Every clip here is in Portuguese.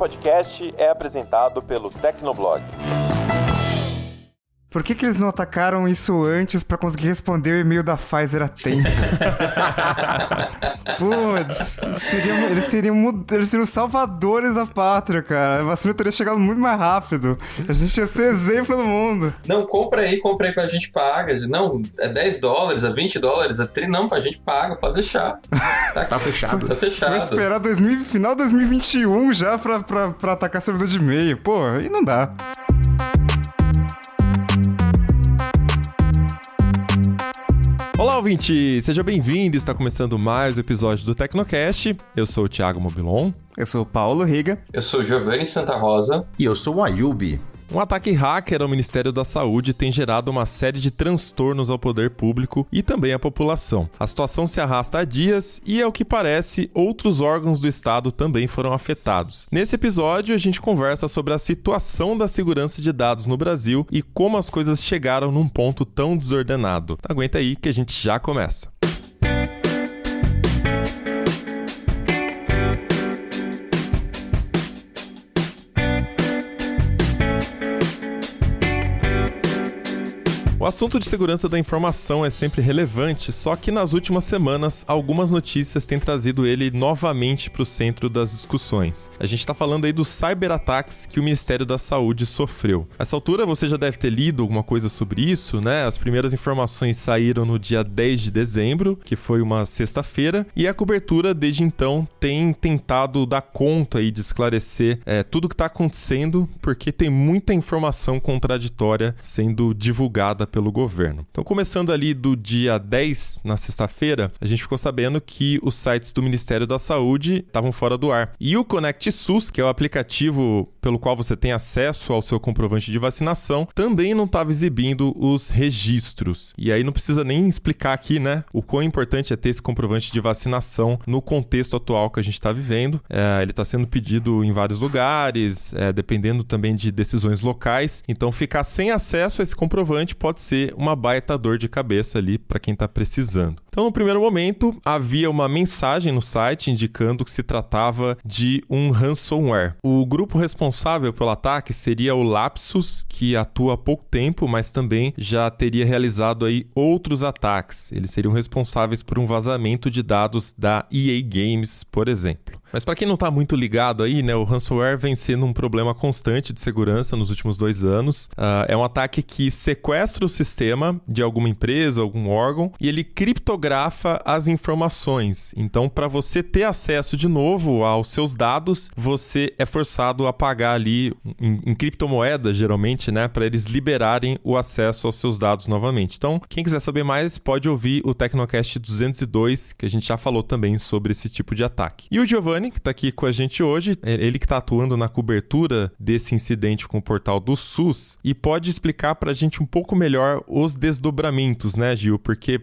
podcast é apresentado pelo Tecnoblog. Por que eles não atacaram isso antes pra conseguir responder o e-mail da Pfizer a tempo? Putz, eles seriam salvadores da pátria, cara. A vacina teria chegado muito mais rápido. A gente ia ser exemplo no mundo. Não, compra aí que a gente paga. Não, é $10, é $20, é 30. Não, a gente paga, pode deixar. Tá fechado. Tá fechado. Vou esperar final 2021 já pra atacar servidor de e-mail. Pô, aí não dá. Olá, ouvinte! Seja bem-vindo! Está começando mais um episódio do Tecnocast. Eu sou o Thiago Mobilon. Eu sou o Paulo Riga. Eu sou o Giovanni Santa Rosa. E eu sou o Ayubi. Um ataque hacker ao Ministério da Saúde tem gerado uma série de transtornos ao poder público e também à população. A situação se arrasta há dias e, ao que parece, outros órgãos do Estado também foram afetados. Nesse episódio, a gente conversa sobre a situação da segurança de dados no Brasil e como as coisas chegaram num ponto tão desordenado. Aguenta aí que a gente já começa. O assunto de segurança da informação é sempre relevante, só que nas últimas semanas, algumas notícias têm trazido ele novamente para o centro das discussões. A gente está falando aí dos cyberataques que o Ministério da Saúde sofreu. Nessa altura, você já deve ter lido alguma coisa sobre isso, né? As primeiras informações saíram no dia 10 de dezembro, que foi uma sexta-feira, e a cobertura, desde então, tem tentado dar conta aí de esclarecer tudo o que está acontecendo, porque tem muita informação contraditória sendo divulgada pelo governo. Então, começando ali do dia 10, na sexta-feira, a gente ficou sabendo que os sites do Ministério da Saúde estavam fora do ar. E o Conect SUS, que é o aplicativo pelo qual você tem acesso ao seu comprovante de vacinação, também não estava exibindo os registros. E aí não precisa nem explicar aqui, né, o quão importante é ter esse comprovante de vacinação no contexto atual que a gente está vivendo. Ele está sendo pedido em vários lugares, dependendo também de decisões locais. Então, ficar sem acesso a esse comprovante pode ser uma baita dor de cabeça ali para quem está precisando. Então, no primeiro momento, havia uma mensagem no site indicando que se tratava de um ransomware. O grupo responsável pelo ataque seria o Lapsus, que atua há pouco tempo, mas também já teria realizado aí outros ataques. Eles seriam responsáveis por um vazamento de dados da EA Games, por exemplo. Mas para quem não está muito ligado aí, né, o ransomware vem sendo um problema constante de segurança nos últimos 2 anos. É um ataque que sequestra o sistema de alguma empresa, algum órgão, e ele criptografa as informações. Então, para você ter acesso de novo aos seus dados, você é forçado a pagar ali em criptomoeda, geralmente, né, para eles liberarem o acesso aos seus dados novamente. Então, quem quiser saber mais, pode ouvir o Tecnocast 202, que a gente já falou também sobre esse tipo de ataque. E o Giovanni, que está aqui com a gente hoje, ele que está atuando na cobertura desse incidente com o portal do SUS, e pode explicar para a gente um pouco melhor os desdobramentos, né, Gil? Porque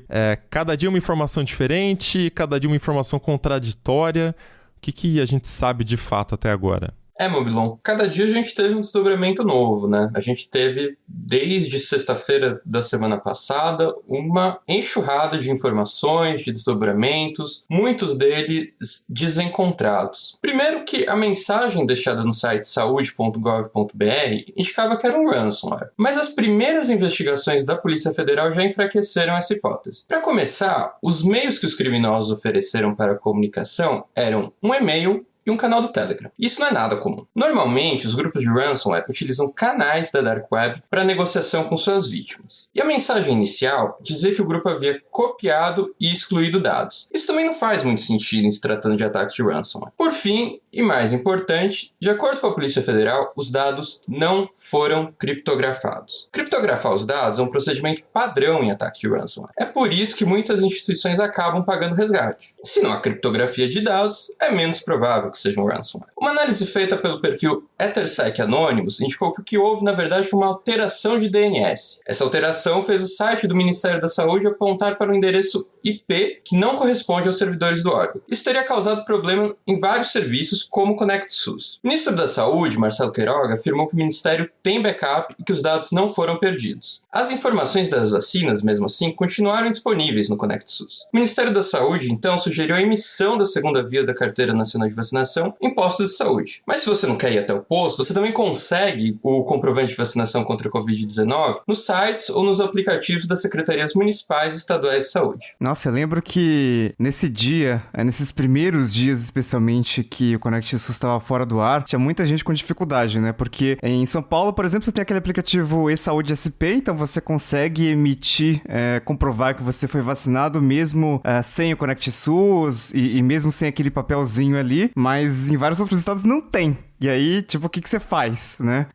cada dia uma informação diferente, cada dia uma informação contraditória. O que a gente sabe de fato até agora? Mobilon, cada dia a gente teve um desdobramento novo, né? A gente teve, desde sexta-feira da semana passada, uma enxurrada de informações, de desdobramentos, muitos deles desencontrados. Primeiro que a mensagem deixada no site saude.gov.br indicava que era um ransomware, mas as primeiras investigações da Polícia Federal já enfraqueceram essa hipótese. Para começar, os meios que os criminosos ofereceram para a comunicação eram um e-mail e um canal do Telegram. Isso não é nada comum. Normalmente, os grupos de ransomware utilizam canais da Dark Web para negociação com suas vítimas. E a mensagem inicial dizia que o grupo havia copiado e excluído dados. Isso também não faz muito sentido em se tratando de ataques de ransomware. Por fim, e mais importante, de acordo com a Polícia Federal, os dados não foram criptografados. Criptografar os dados é um procedimento padrão em ataques de ransomware. É por isso que muitas instituições acabam pagando resgate. Se não há criptografia de dados, é menos provável que seja um ransomware. Uma análise feita pelo perfil EtherSec Anonymous indicou que o que houve, na verdade, foi uma alteração de DNS. Essa alteração fez o site do Ministério da Saúde apontar para o endereço IP que não corresponde aos servidores do órgão. Isso teria causado problema em vários serviços, como o Conect SUS. O ministro da Saúde, Marcelo Queiroga, afirmou que o Ministério tem backup e que os dados não foram perdidos. As informações das vacinas, mesmo assim, continuaram disponíveis no Conect SUS. O Ministério da Saúde, então, sugeriu a emissão da segunda via da Carteira Nacional de Vacinação em postos de saúde. Mas se você não quer ir até o posto, você também consegue o comprovante de vacinação contra a Covid-19 nos sites ou nos aplicativos das secretarias municipais e estaduais de saúde. Nossa, eu lembro que nesse dia, nesses primeiros dias especialmente que o Conect SUS estava fora do ar, tinha muita gente com dificuldade, né? Porque em São Paulo, por exemplo, você tem aquele aplicativo e-Saúde SP, então você consegue emitir, comprovar que você foi vacinado mesmo sem o Conect SUS e mesmo sem aquele papelzinho ali, mas em vários outros estados não tem. E aí, tipo, o que você faz, né?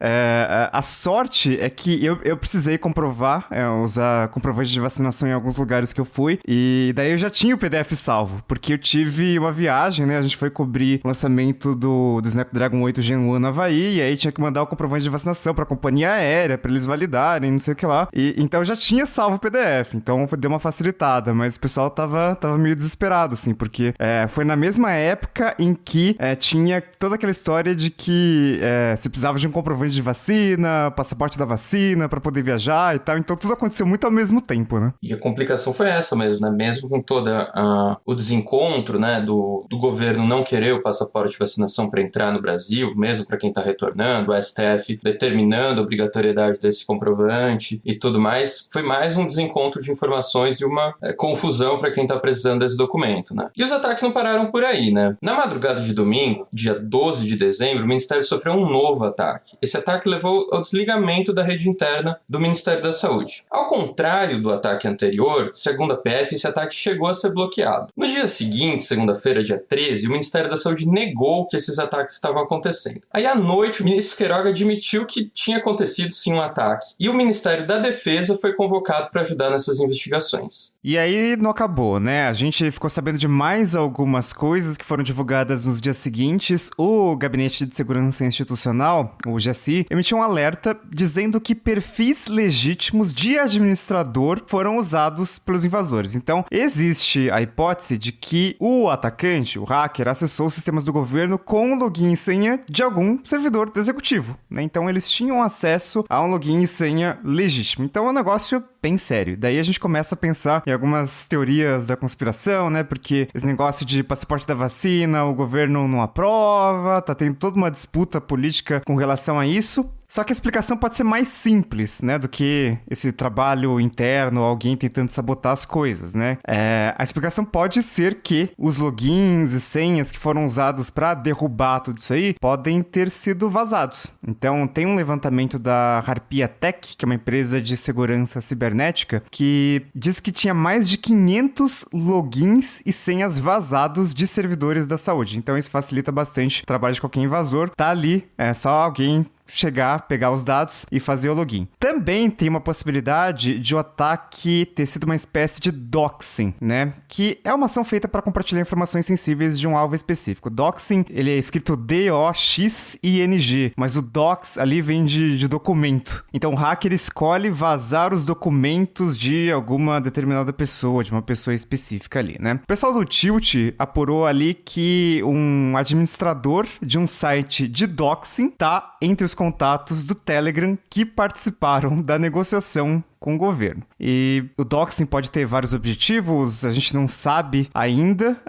A sorte é que eu precisei comprovar, usar comprovante de vacinação em alguns lugares que eu fui, e daí eu já tinha o PDF salvo, porque eu tive uma viagem, né? A gente foi cobrir o lançamento do Snapdragon 8 Gen 1 no Havaí, e aí tinha que mandar o comprovante de vacinação pra companhia aérea, pra eles validarem, não sei o que lá. E então eu já tinha salvo o PDF, então deu uma facilitada, mas o pessoal tava meio desesperado, assim, porque foi na mesma época em que tinha toda aquela história de que você precisava de um comprovante de vacina, passaporte da vacina pra poder viajar e tal, então tudo aconteceu muito ao mesmo tempo, né? E a complicação foi essa mesmo, né? Mesmo com toda o desencontro, né, do governo não querer o passaporte de vacinação para entrar no Brasil, mesmo para quem está retornando, o STF determinando a obrigatoriedade desse comprovante e tudo mais, foi mais um desencontro de informações e uma confusão para quem está precisando desse documento, né? E os ataques não pararam por aí, né? Na madrugada de domingo, dia 12 de dezembro, o Ministério sofreu um novo ataque. Esse ataque levou ao desligamento da rede interna do Ministério da Saúde. Ao contrário do ataque anterior, segundo a PF, esse ataque chegou a ser bloqueado. No dia seguinte, segunda-feira, dia 13, o Ministério da Saúde negou que esses ataques estavam acontecendo. Aí à noite, o ministro Queiroga admitiu que tinha acontecido sim um ataque. E o Ministério da Defesa foi convocado para ajudar nessas investigações. E aí não acabou, né? A gente ficou sabendo de mais algumas coisas que foram divulgadas nos dias seguintes. O Gabinete de Segurança Institucional, o GSI, emitiu um alerta dizendo que perfis legítimos de administrador foram usados pelos invasores. Então, existe a hipótese de que o atacante, o hacker, acessou os sistemas do governo com login e senha de algum servidor do executivo, né? Então, eles tinham acesso a um login e senha legítimo. Então, é um negócio bem sério. Daí a gente começa a pensar em algumas teorias da conspiração, né? Porque esse negócio de passaporte da vacina, o governo não aprova, tá tendo toda uma disputa política com relação a isso. Só que a explicação pode ser mais simples, né, do que esse trabalho interno, alguém tentando sabotar as coisas, né? A explicação pode ser que os logins e senhas que foram usados para derrubar tudo isso aí podem ter sido vazados. Então, tem um levantamento da Harpia Tech, que é uma empresa de segurança cibernética, que diz que tinha mais de 500 logins e senhas vazados de servidores da saúde. Então, isso facilita bastante o trabalho de qualquer invasor. Tá ali, é só alguém chegar, pegar os dados e fazer o login. Também tem uma possibilidade de o ataque ter sido uma espécie de doxing, né? Que é uma ação feita para compartilhar informações sensíveis de um alvo específico. Doxing, ele é escrito D-O-X-I-N-G, mas o dox ali vem de documento. Então o hacker escolhe vazar os documentos de alguma determinada pessoa, de uma pessoa específica ali, né? O pessoal do Tilt apurou ali que um administrador de um site de doxing tá entre os contatos do Telegram que participaram da negociação com o governo. E o doxing pode ter vários objetivos, a gente não sabe ainda,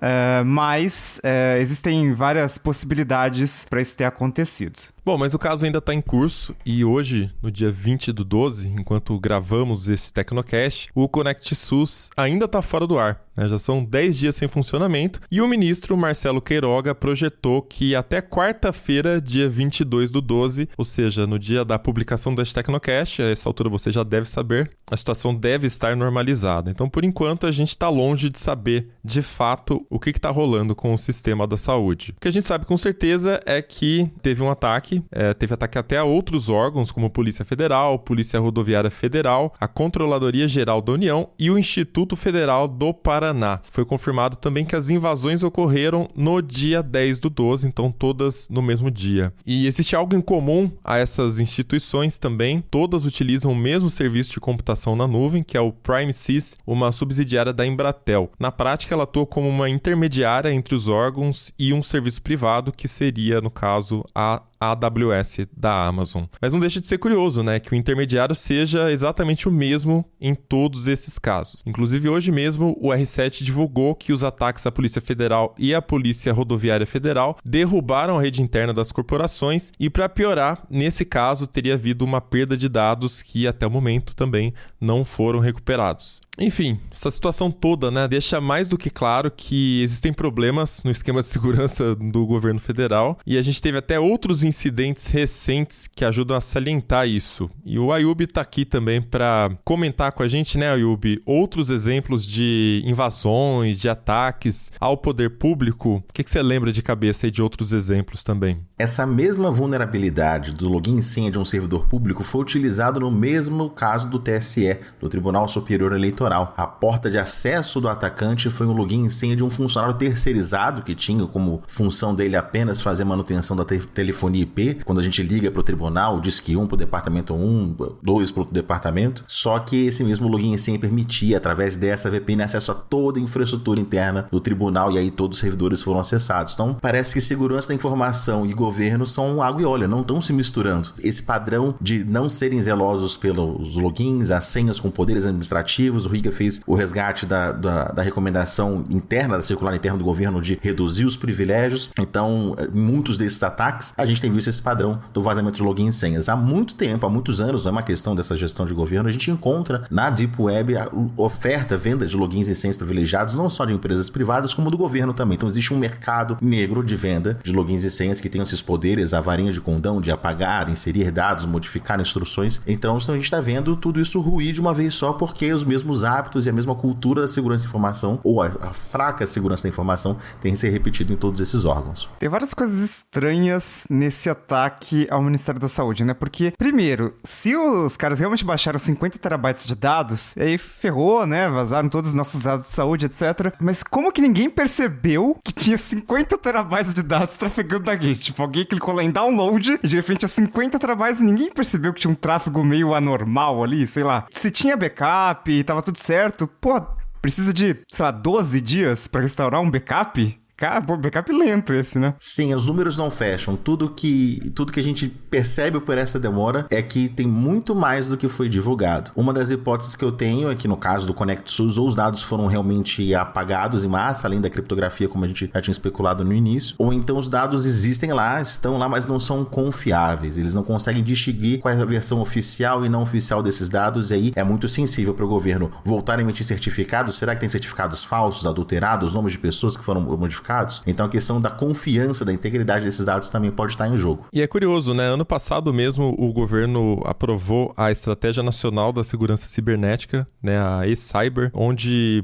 mas existem várias possibilidades para isso ter acontecido. Bom, mas o caso ainda está em curso e hoje, no dia 20/12, enquanto gravamos esse Tecnocast, o Conect SUS ainda está fora do ar, né? Já são 10 dias sem funcionamento e o ministro Marcelo Queiroga projetou que até quarta-feira, dia 22/12, ou seja, no dia da publicação deste Tecnocast, a essa altura você já deve saber, a situação deve estar normalizada. Então, por enquanto, a gente está longe de saber, de fato, o que está rolando com o sistema da saúde. O que a gente sabe com certeza é que teve um ataque, teve ataque até a outros órgãos, como Polícia Federal, Polícia Rodoviária Federal, a Controladoria Geral da União e o Instituto Federal do Paraná. Foi confirmado também que as invasões ocorreram no dia 10/12, então todas no mesmo dia. E existe algo em comum a essas instituições também, todas utilizam o mesmo serviço de computação na nuvem, que é o PrimeSys, uma subsidiária da Embratel. Na prática, ela atua como uma intermediária entre os órgãos e um serviço privado, que seria, no caso, a AWS da Amazon. Mas não deixa de ser curioso, né, que o intermediário seja exatamente o mesmo em todos esses casos. Inclusive, hoje mesmo, o R7 divulgou que os ataques à Polícia Federal e à Polícia Rodoviária Federal derrubaram a rede interna das corporações e, para piorar, nesse caso, teria havido uma perda de dados que, até o momento, também não foram recuperados. Enfim, essa situação toda, né, deixa mais do que claro que existem problemas no esquema de segurança do governo federal e a gente teve até outros incidentes recentes que ajudam a salientar isso. E o Ayub tá aqui também para comentar com a gente, né, Ayub, outros exemplos de invasões, de ataques ao poder público. O que você lembra de cabeça aí de outros exemplos também? Essa mesma vulnerabilidade do login e senha de um servidor público foi utilizado no mesmo caso do TSE, do Tribunal Superior Eleitoral. A porta de acesso do atacante foi um login e senha de um funcionário terceirizado que tinha como função dele apenas fazer manutenção da telefonia IP. Quando a gente liga para o tribunal, diz que 1 para o departamento 1, 2 para o departamento. Só que esse mesmo login e senha permitia, através dessa VPN, acesso a toda a infraestrutura interna do tribunal e aí todos os servidores foram acessados. Então, parece que segurança da informação e governo são água e óleo, não estão se misturando. Esse padrão de não serem zelosos pelos logins, as senhas com poderes administrativos, o Riga fez o resgate da recomendação interna, da circular interna do governo de reduzir os privilégios. Então, muitos desses ataques, a gente tem visto esse padrão do vazamento de login e senhas. Há muito tempo, há muitos anos, não é uma questão dessa gestão de governo, a gente encontra na Deep Web a oferta, venda de logins e senhas privilegiados, não só de empresas privadas, como do governo também. Então, existe um mercado negro de venda de logins e senhas que tem esses poderes, a varinha de condão, de apagar, inserir dados, modificar instruções. Então, a gente está vendo tudo isso ruir de uma vez só, porque os mesmos hábitos e a mesma cultura da segurança da informação, ou a fraca segurança da informação, tem que ser repetido em todos esses órgãos. Tem várias coisas estranhas nesse ataque ao Ministério da Saúde, né? Porque, primeiro, se os caras realmente baixaram 50 terabytes de dados, aí ferrou, né? Vazaram todos os nossos dados de saúde, etc. Mas como que ninguém percebeu que tinha 50 terabytes de dados trafegando na rede? Tipo, alguém clicou lá em download e de repente tinha 50 terabytes e ninguém percebeu que tinha um tráfego meio anormal ali, sei lá. Se tinha backup e tava tudo certo, pô, precisa de, sei lá, 12 dias pra restaurar um backup? Cara, backup lento esse, né? Sim, os números não fecham. Tudo que a gente percebe por essa demora é que tem muito mais do que foi divulgado. Uma das hipóteses que eu tenho é que no caso do ConnectSUS, ou os dados foram realmente apagados em massa, além da criptografia, como a gente já tinha especulado no início, ou então os dados existem lá, estão lá, mas não são confiáveis. Eles não conseguem distinguir qual é a versão oficial e não oficial desses dados, e aí é muito sensível para o governo voltar a emitir certificados. Será que tem certificados falsos, adulterados, nomes de pessoas que foram modificados? Então a questão da confiança, da integridade desses dados também pode estar em jogo. E é curioso, né? Ano passado mesmo o governo aprovou a Estratégia Nacional da Segurança Cibernética, né? A e-Cyber, onde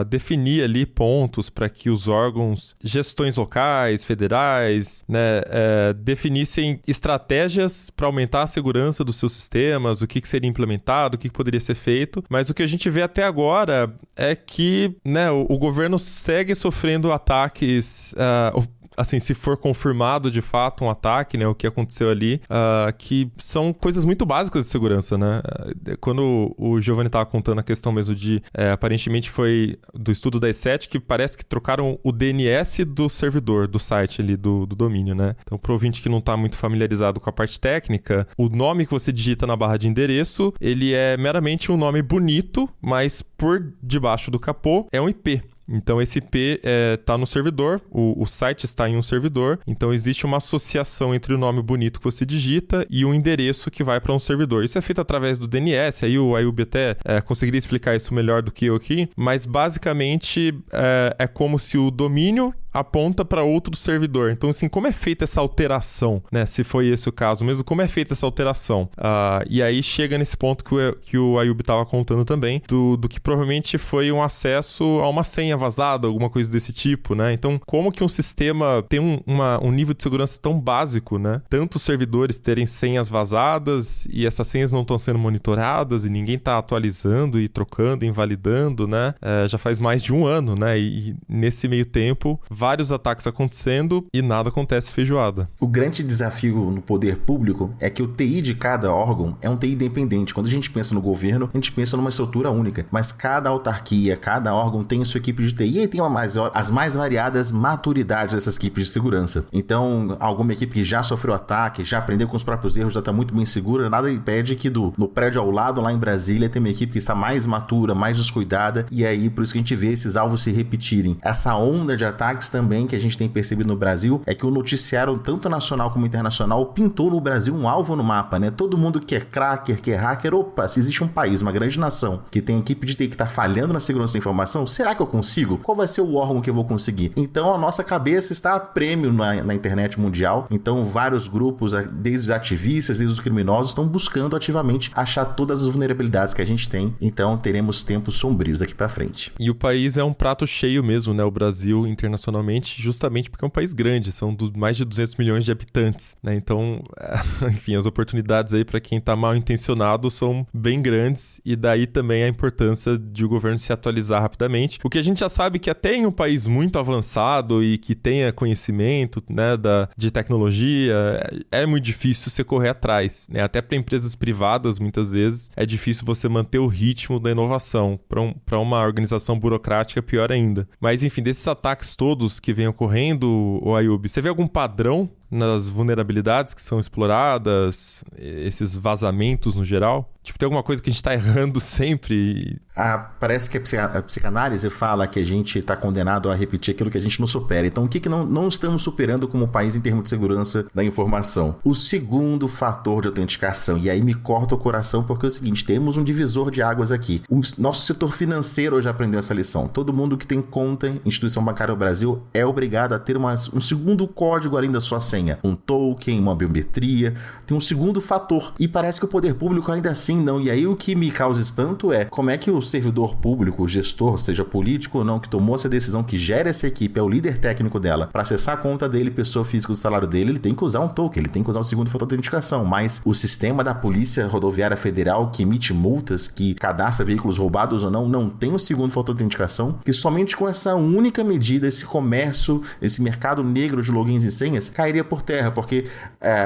definia ali pontos para que os órgãos, gestões locais, federais, né, definissem estratégias para aumentar a segurança dos seus sistemas, o que seria implementado, o que poderia ser feito. Mas o que a gente vê até agora é que, né, o governo segue sofrendo ataques, assim, se for confirmado de fato um ataque, né, o que aconteceu ali, que são coisas muito básicas de segurança, né? Quando o Giovanni estava contando a questão mesmo de, aparentemente foi do estudo da E7, que parece que trocaram o DNS do servidor, do site ali, do domínio, né? Então, pro ouvinte que não está muito familiarizado com a parte técnica, o nome que você digita na barra de endereço, ele é meramente um nome bonito, mas por debaixo do capô é um IP. Então esse IP está no servidor, o site está em um servidor, então existe uma associação entre o nome bonito que você digita e o endereço que vai para um servidor. Isso é feito através do DNS, aí o Ayub até conseguiria explicar isso melhor do que eu aqui, mas basicamente é como se o domínio aponta para outro servidor. Então, assim, como é feita essa alteração, né? Se foi esse o caso mesmo, como é feita essa alteração? E aí chega nesse ponto que o Ayub estava contando também, do que provavelmente foi um acesso a uma senha vazada, alguma coisa desse tipo, né? Então, como que um sistema tem um nível de segurança tão básico, né? Tantos servidores terem senhas vazadas e essas senhas não estão sendo monitoradas e ninguém está atualizando e trocando, invalidando, né? Já faz mais de um ano, né? E nesse meio tempo, vários ataques acontecendo e nada acontece feijoada. O grande desafio no poder público é que o TI de cada órgão é um TI independente. Quando a gente pensa no governo, a gente pensa numa estrutura única, mas cada autarquia, cada órgão tem a sua equipe de TI e tem as mais variadas maturidades dessas equipes de segurança. Então, alguma equipe que já sofreu ataque, já aprendeu com os próprios erros, já está muito bem segura, nada impede que no prédio ao lado, lá em Brasília, tem uma equipe que está mais matura, mais descuidada, e aí por isso que a gente vê esses alvos se repetirem. Essa onda de ataques também que a gente tem percebido no Brasil é que o noticiário, tanto nacional como internacional, pintou no Brasil um alvo no mapa, né? Todo mundo que é cracker, que é hacker, opa, se existe um país, uma grande nação, que tem equipe de TI que está falhando na segurança da informação, será que eu consigo? Qual vai ser o órgão que eu vou conseguir? Então a nossa cabeça está a prêmio na internet mundial, então vários grupos, desde os ativistas, desde os criminosos, estão buscando ativamente achar todas as vulnerabilidades que a gente tem, então teremos tempos sombrios daqui pra frente. E o país é um prato cheio mesmo, né, o Brasil internacionalmente, justamente porque é um país grande, são mais de 200 milhões de habitantes, né, então, enfim, as oportunidades aí para quem tá mal intencionado são bem grandes, e daí também a importância de o governo se atualizar rapidamente, o que a gente já sabe que até em um país muito avançado e que tenha conhecimento, né, de tecnologia, é muito difícil você correr atrás, né, até para empresas privadas, muitas vezes, é difícil você manter o ritmo da inovação. Para uma organização burocrática, pior ainda. Mas, enfim, desses ataques todos que vêm ocorrendo, Ayub, você vê algum padrão nas vulnerabilidades que são exploradas, esses vazamentos no geral? Tipo, tem alguma coisa que a gente tá errando sempre? Parece que a psicanálise fala que a gente tá condenado a repetir aquilo que a gente não supera. Então, o que não estamos superando como país em termos de segurança da informação? O segundo fator de autenticação. E aí me corta o coração, porque é o seguinte, temos um divisor de águas aqui. O nosso setor financeiro já aprendeu essa lição. Todo mundo que tem conta em instituição bancária no Brasil é obrigado a ter um segundo código além da sua senha. Um token, uma biometria, tem um segundo fator. E parece que o poder público ainda assim não. E aí o que me causa espanto é como é que o servidor público, o gestor, seja político ou não, que tomou essa decisão, que gera essa equipe, é o líder técnico dela, para acessar a conta dele, pessoa física do salário dele, ele tem que usar um token, ele tem que usar o segundo fator de autenticação. Mas o sistema da Polícia Rodoviária Federal, que emite multas, que cadastra veículos roubados ou não tem o segundo fator de autenticação, que somente com essa única medida, esse comércio, esse mercado negro de logins e senhas, cairia por terra, porque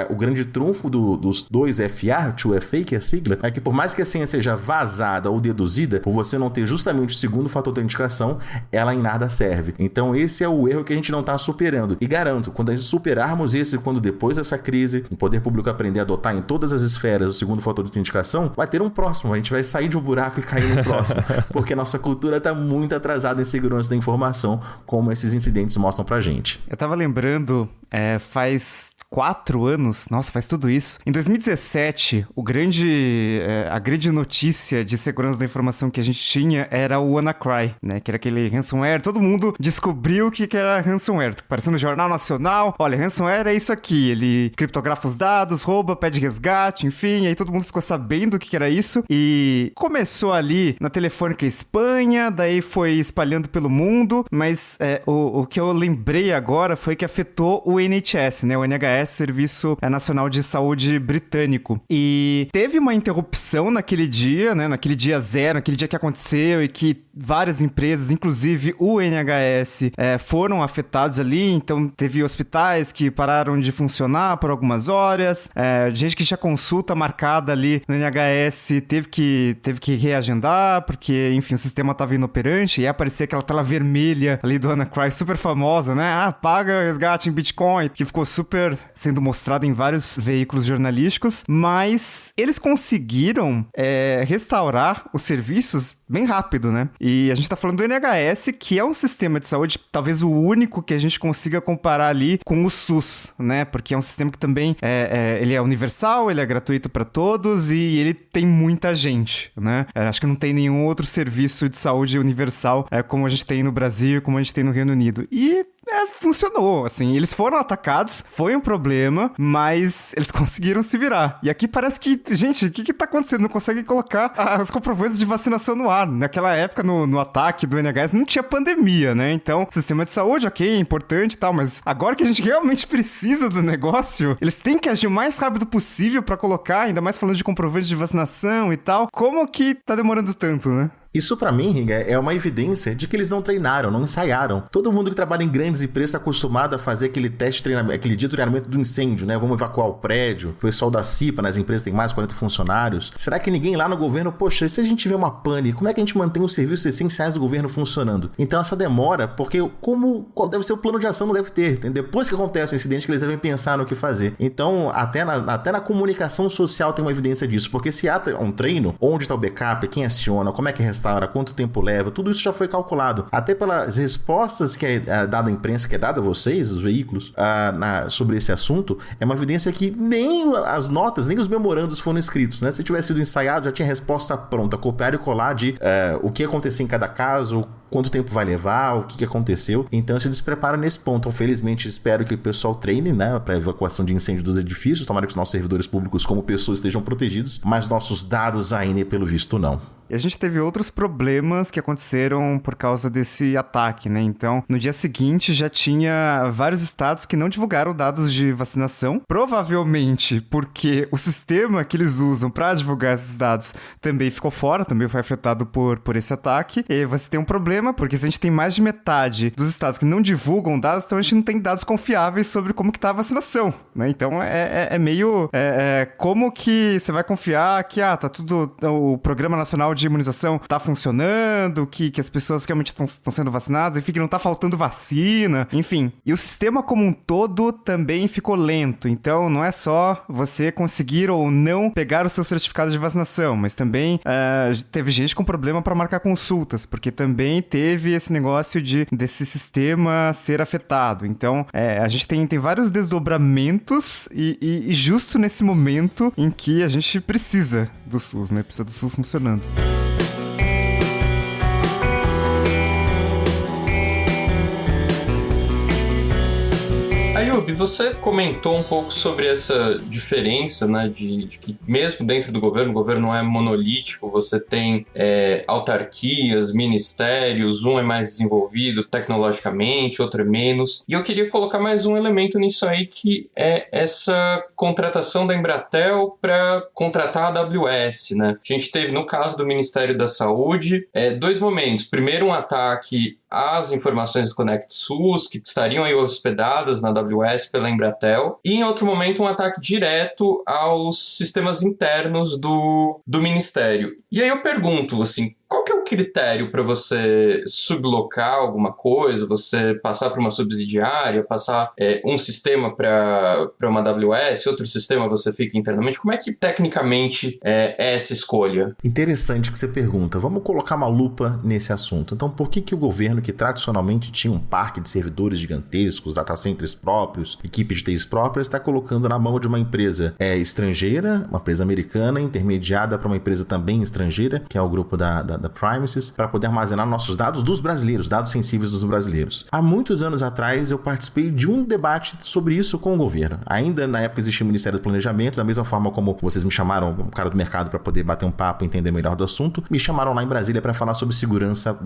o grande trunfo dos dois FA, 2FA, que é a sigla, é que por mais que a senha seja vazada ou deduzida, por você não ter justamente o segundo fator de autenticação, ela em nada serve. Então esse é o erro que a gente não está superando. E garanto, quando a gente superarmos esse, quando depois dessa crise, o poder público aprender a adotar em todas as esferas o segundo fator de autenticação, vai ter um próximo, a gente vai sair de um buraco e cair no próximo, porque a nossa cultura está muito atrasada em segurança da informação, como esses incidentes mostram pra gente. Eu tava lembrando, faz 4 anos, nossa, faz tudo isso. Em 2017, a grande notícia de segurança da informação que a gente tinha era o WannaCry, né? Que era aquele ransomware. Todo mundo descobriu o que era ransomware. Apareceu no Jornal Nacional. Olha, ransomware é isso aqui. Ele criptografa os dados, rouba, pede resgate, enfim. Aí todo mundo ficou sabendo o que era isso. E começou ali na Telefônica Espanha, daí foi espalhando pelo mundo. Mas o que eu lembrei agora foi que afetou o NHS, né? O NHS, Serviço Nacional de Saúde Britânico. E teve uma interrupção naquele dia, né? Naquele dia zero, naquele dia que aconteceu e que várias empresas, inclusive o NHS, foram afetados ali. Então, teve hospitais que pararam de funcionar por algumas horas. Gente que tinha consulta marcada ali no NHS teve que reagendar, porque, enfim, o sistema estava inoperante. E aí aparecia aquela tela vermelha ali do WannaCry, super famosa, né? Paga resgate em Bitcoin, que ficou super sendo mostrado em vários veículos jornalísticos. Mas eles conseguiram restaurar os serviços bem rápido, né? E a gente tá falando do NHS, que é um sistema de saúde, talvez o único que a gente consiga comparar ali com o SUS, né? Porque é um sistema que também ele é universal, ele é gratuito para todos e ele tem muita gente, né? Acho que não tem nenhum outro serviço de saúde universal como a gente tem no Brasil, como a gente tem no Reino Unido. E funcionou, assim, eles foram atacados, foi um problema, mas eles conseguiram se virar. E aqui parece que, gente, o que tá acontecendo? Não conseguem colocar os comprovantes de vacinação no ar. Naquela época, no ataque do NHS, não tinha pandemia, né? Então, sistema de saúde, ok, é importante e tal, mas agora que a gente realmente precisa do negócio, eles têm que agir o mais rápido possível pra colocar, ainda mais falando de comprovante de vacinação e tal. Como que tá demorando tanto, né? Isso pra mim, Ringa, é uma evidência de que eles não treinaram, não ensaiaram. Todo mundo que trabalha em grandes empresas está acostumado a fazer aquele teste de treinamento, aquele dia de treinamento do incêndio, né? Vamos evacuar o prédio. O pessoal da CIPA, nas empresas tem mais de 40 funcionários. Será que ninguém lá no governo, poxa, se a gente tiver uma pane, como é que a gente mantém os serviços essenciais do governo funcionando? Então essa demora, porque qual deve ser o plano de ação, não deve ter. Depois que acontece o incidente que eles devem pensar no que fazer. Então, até na comunicação social tem uma evidência disso, porque se há um treino, onde está o backup, quem aciona, como é que restaura, quanto tempo leva, tudo isso já foi calculado. Até pelas respostas que é dada à imprensa, que é dada a vocês, os veículos, sobre esse assunto, é uma evidência que nem as notas, nem os memorandos foram escritos, né? Se tivesse sido ensaiado, já tinha resposta pronta, copiar e colar de o que aconteceu em cada caso, quanto tempo vai levar, o que aconteceu. Então se desprepara nesse ponto. Então, felizmente, espero que o pessoal treine, né, para evacuação de incêndio dos edifícios. Tomara que os nossos servidores públicos como pessoas estejam protegidos, mas nossos dados ainda, pelo visto, não. E a gente teve outros problemas que aconteceram por causa desse ataque, né? Então, no dia seguinte já tinha vários estados que não divulgaram dados de vacinação, provavelmente porque o sistema que eles usam para divulgar esses dados também ficou fora, também foi afetado por esse ataque. E você tem um problema, porque se a gente tem mais de metade dos estados que não divulgam dados, então a gente não tem dados confiáveis sobre como que tá a vacinação, né? Então, é meio... como que você vai confiar que, tá tudo... O Programa Nacional de Imunização tá funcionando, que as pessoas realmente estão sendo vacinadas, enfim, que não tá faltando vacina, enfim. E o sistema como um todo também ficou lento, então não é só você conseguir ou não pegar o seu certificado de vacinação, mas também teve gente com problema para marcar consultas, porque também teve esse negócio desse sistema ser afetado. Então, a gente tem vários desdobramentos e justo nesse momento em que a gente precisa do SUS, né? Precisa do SUS funcionando. Ayub, você comentou um pouco sobre essa diferença, né, de que mesmo dentro do governo, o governo não é monolítico, você tem autarquias, ministérios, um é mais desenvolvido tecnologicamente, outro é menos. E eu queria colocar mais um elemento nisso aí, que é essa contratação da Embratel para contratar a AWS, né? A gente teve, no caso do Ministério da Saúde, dois momentos. Primeiro, um ataque às informações do Conect SUS, que estariam aí hospedadas na AWS pela Embratel, e em outro momento um ataque direto aos sistemas internos do Ministério. E aí eu pergunto, assim, qual que é o critério para você sublocar alguma coisa, você passar para uma subsidiária, passar um sistema para uma AWS, outro sistema você fica internamente? Como é que tecnicamente é essa escolha? Interessante que você pergunta. Vamos colocar uma lupa nesse assunto. Então, por que o governo, que tradicionalmente tinha um parque de servidores gigantescos, data centers próprios, equipe de TIs próprias, está colocando na mão de uma empresa estrangeira, uma empresa americana, intermediada para uma empresa também estrangeira, que é o grupo da Primesis, para poder armazenar nossos dados dos brasileiros, dados sensíveis dos brasileiros. Há muitos anos atrás, eu participei de um debate sobre isso com o governo. Ainda na época existia o Ministério do Planejamento, da mesma forma como vocês me chamaram, um cara do mercado, para poder bater um papo e entender melhor do assunto, me chamaram lá em Brasília para falar sobre segurança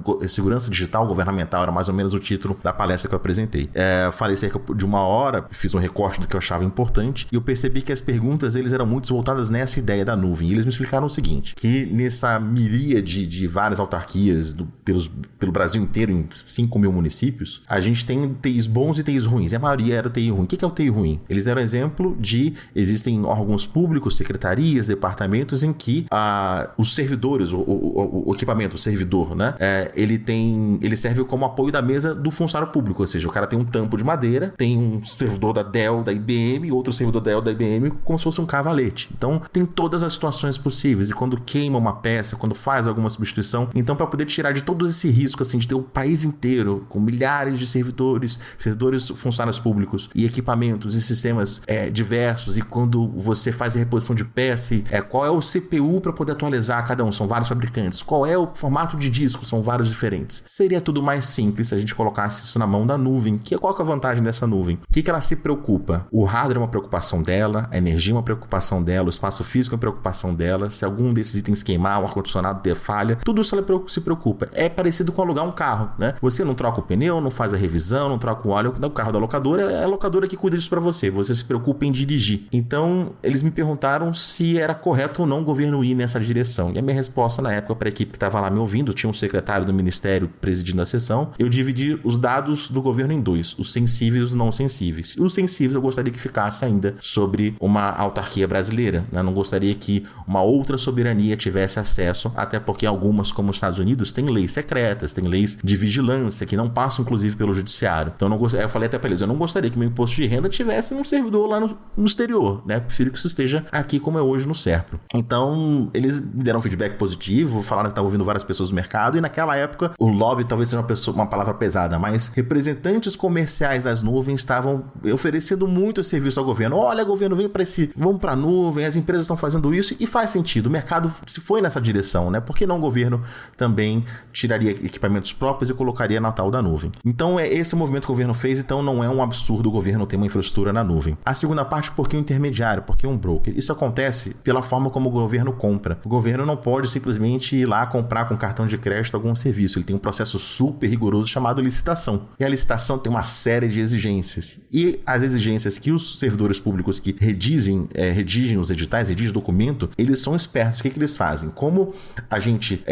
digital governamental, era mais ou menos o título da palestra que eu apresentei. Falei cerca de 1 hora, fiz um recorte do que eu achava importante, e eu percebi que as perguntas eles eram muito voltadas nessa ideia da nuvem. E eles me explicaram o seguinte, que nessa miríade de várias autarquias pelo Brasil inteiro, em 5 mil municípios, a gente tem TIs bons e TIs ruins. E a maioria era TI ruim. O que é o TI ruim? Eles deram exemplo de existem órgãos públicos, secretarias, departamentos em que os servidores, o equipamento, o servidor, né? Ele serve como apoio da mesa do funcionário público, ou seja, o cara tem um tampo de madeira, tem um servidor da Dell, da IBM, outro servidor da Dell, da IBM, como se fosse um cavalete. Então, tem todas as situações possíveis. E quando queima uma peça, quando faz alguma substituição, então para poder tirar de todo esse risco, assim, de ter o país inteiro com milhares de servidores, funcionários públicos e equipamentos e sistemas diversos, e quando você faz a reposição de peça, qual é o CPU para poder atualizar cada um? São vários fabricantes. Qual é o formato de disco? São vários diferentes. Seria tudo mais simples se a gente colocasse isso na mão da nuvem. Qual que é a vantagem dessa nuvem? O que ela se preocupa? O hardware é uma preocupação dela, a energia é uma preocupação dela, o espaço físico é uma preocupação dela, se algum desses itens queimar, o ar-condicionado der falha, tudo isso ela se preocupa? É parecido com alugar um carro, né? Você não troca o pneu, não faz a revisão, não troca o óleo. O carro da locadora é a locadora que cuida disso para você. Você se preocupa em dirigir. Então, eles me perguntaram se era correto ou não o governo ir nessa direção. E a minha resposta na época para a equipe que estava lá me ouvindo, tinha um secretário do ministério presidindo a sessão, eu dividi os dados do governo em dois, os sensíveis e os não sensíveis. E os sensíveis eu gostaria que ficasse ainda sobre uma autarquia brasileira, né? Não gostaria que uma outra soberania tivesse acesso, até porque algumas, como os Estados Unidos, têm leis secretas, têm leis de vigilância que não passam, inclusive, pelo judiciário. Então, eu falei até para eles, eu não gostaria que meu imposto de renda tivesse num servidor lá no exterior, né? Prefiro que isso esteja aqui como é hoje no SERPRO. Então, eles me deram um feedback positivo, falaram que estavam ouvindo várias pessoas do mercado, e naquela época, o lobby talvez seja uma palavra pesada, mas representantes comerciais das nuvens estavam oferecendo muito serviço ao governo. Olha, governo, vamos para a nuvem, as empresas estão fazendo isso, e faz sentido. O mercado se foi nessa direção, né? Por que não o governo também tiraria equipamentos próprios e colocaria na tal da nuvem? Então, é esse o movimento que o governo fez, então não é um absurdo o governo ter uma infraestrutura na nuvem. A segunda parte, por que um intermediário? Por que um broker? Isso acontece pela forma como o governo compra. O governo não pode simplesmente ir lá comprar com cartão de crédito algum serviço. Ele tem um processo super rigoroso chamado licitação. E a licitação tem uma série de exigências. E as exigências que os servidores públicos que redigem os editais, redigem o documento, eles são espertos. O que eles fazem? Como a gente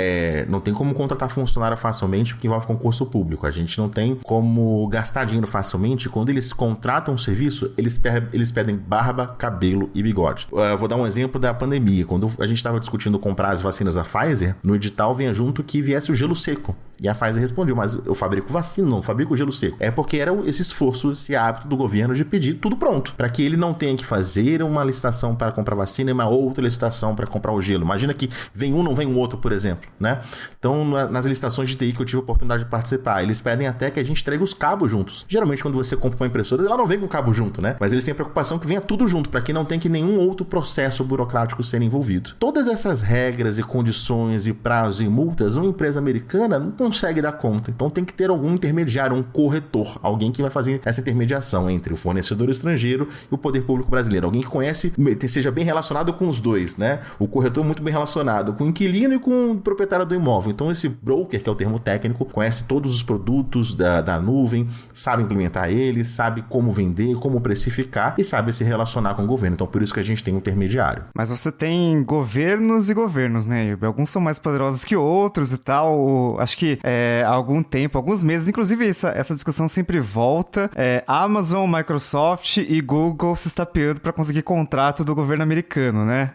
não tem como contratar funcionário facilmente porque envolve concurso público, a gente não tem como gastar dinheiro facilmente, quando eles contratam um serviço, eles pedem barba, cabelo e bigode. Vou dar um exemplo da pandemia. Quando a gente estava discutindo comprar as vacinas da Pfizer, no edital vinha junto que viesse o gelo seco. E a Pfizer respondeu, mas eu fabrico vacina, não fabrico gelo seco. É porque era esse esforço, esse hábito do governo de pedir tudo pronto, para que ele não tenha que fazer uma licitação para comprar vacina e uma outra licitação para comprar o gelo. Imagina que vem um, não vem o outro, por exemplo, né? Então, nas licitações de TI que eu tive a oportunidade de participar, eles pedem até que a gente entregue os cabos juntos. Geralmente, quando você compra uma impressora, ela não vem com o cabo junto, né? Mas eles têm a preocupação que venha tudo junto, para que não tenha que nenhum outro processo burocrático ser envolvido. Todas essas regras e condições e prazos e multas, uma empresa americana não consegue dar conta. Então, tem que ter algum intermediário, um corretor, alguém que vai fazer essa intermediação entre o fornecedor estrangeiro e o poder público brasileiro. Alguém que conhece, seja bem relacionado com os dois, né? O corretor muito bem relacionado com o inquilino e com o proprietário do imóvel. Então, esse broker, que é o termo técnico, conhece todos os produtos da nuvem, sabe implementar eles, sabe como vender, como precificar e sabe se relacionar com o governo. Então, por isso que a gente tem um intermediário. Mas você tem governos e governos, né? Alguns são mais poderosos que outros e tal. Acho que há algum tempo, alguns meses, inclusive essa discussão sempre volta. Amazon, Microsoft e Google se estapeando para conseguir contrato do governo americano, né?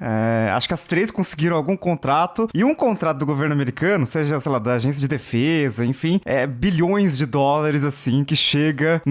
Acho que as três conseguiram algum contrato, e um contrato do governo americano, seja, sei lá, da agência de defesa, enfim, bilhões de dólares, assim, que chega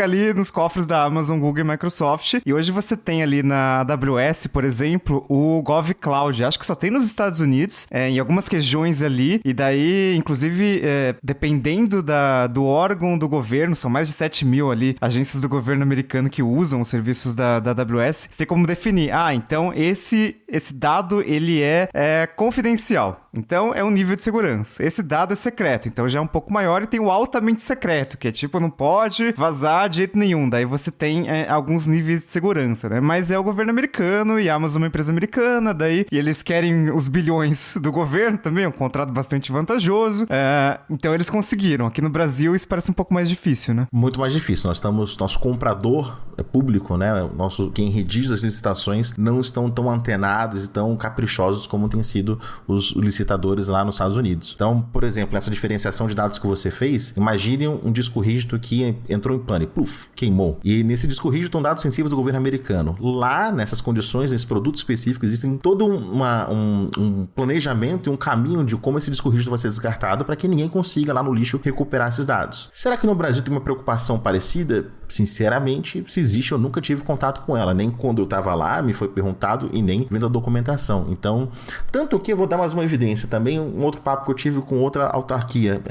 ali nos cofres da Amazon, Google e Microsoft. E hoje você tem ali na AWS, por exemplo, o GovCloud. Acho que só tem nos Estados Unidos, em algumas regiões ali, e daí, inclusive, dependendo do órgão do governo, são mais de 7 mil ali agências do governo americano que usam os serviços da AWS. Você tem como definir, então esse dado, ele é confidencial. Então, é um nível de segurança. Esse dado é secreto, então já é um pouco maior, e tem o altamente secreto, que é tipo, não pode vazar de jeito nenhum. Daí você tem alguns níveis de segurança, né? Mas é o governo americano, e a Amazon é uma empresa americana, daí, e eles querem os bilhões do governo também, um contrato bastante vantajoso. Então, eles conseguiram. Aqui no Brasil, isso parece um pouco mais difícil, né? Muito mais difícil. Nosso comprador público, né? Quem redige as licitações não estão tão antenados e tão caprichosos como têm sido os licitadores lá nos Estados Unidos. Então, por exemplo, essa diferenciação de dados que você fez, imagine um disco rígido que entrou em pane, queimou. E nesse disco rígido estão dados sensíveis do governo americano. Lá, nessas condições, nesse produto específico, existe todo um planejamento e um caminho de como esse disco rígido vai ser descartado para que ninguém consiga lá no lixo recuperar esses dados. Será que no Brasil tem uma preocupação parecida? Sinceramente, se existe, eu nunca tive contato com ela. Nem quando eu estava lá, me foi perguntado, e nem vendo a documentação. Então, tanto que eu vou dar mais uma evidência também, um outro papo que eu tive com outra autarquia.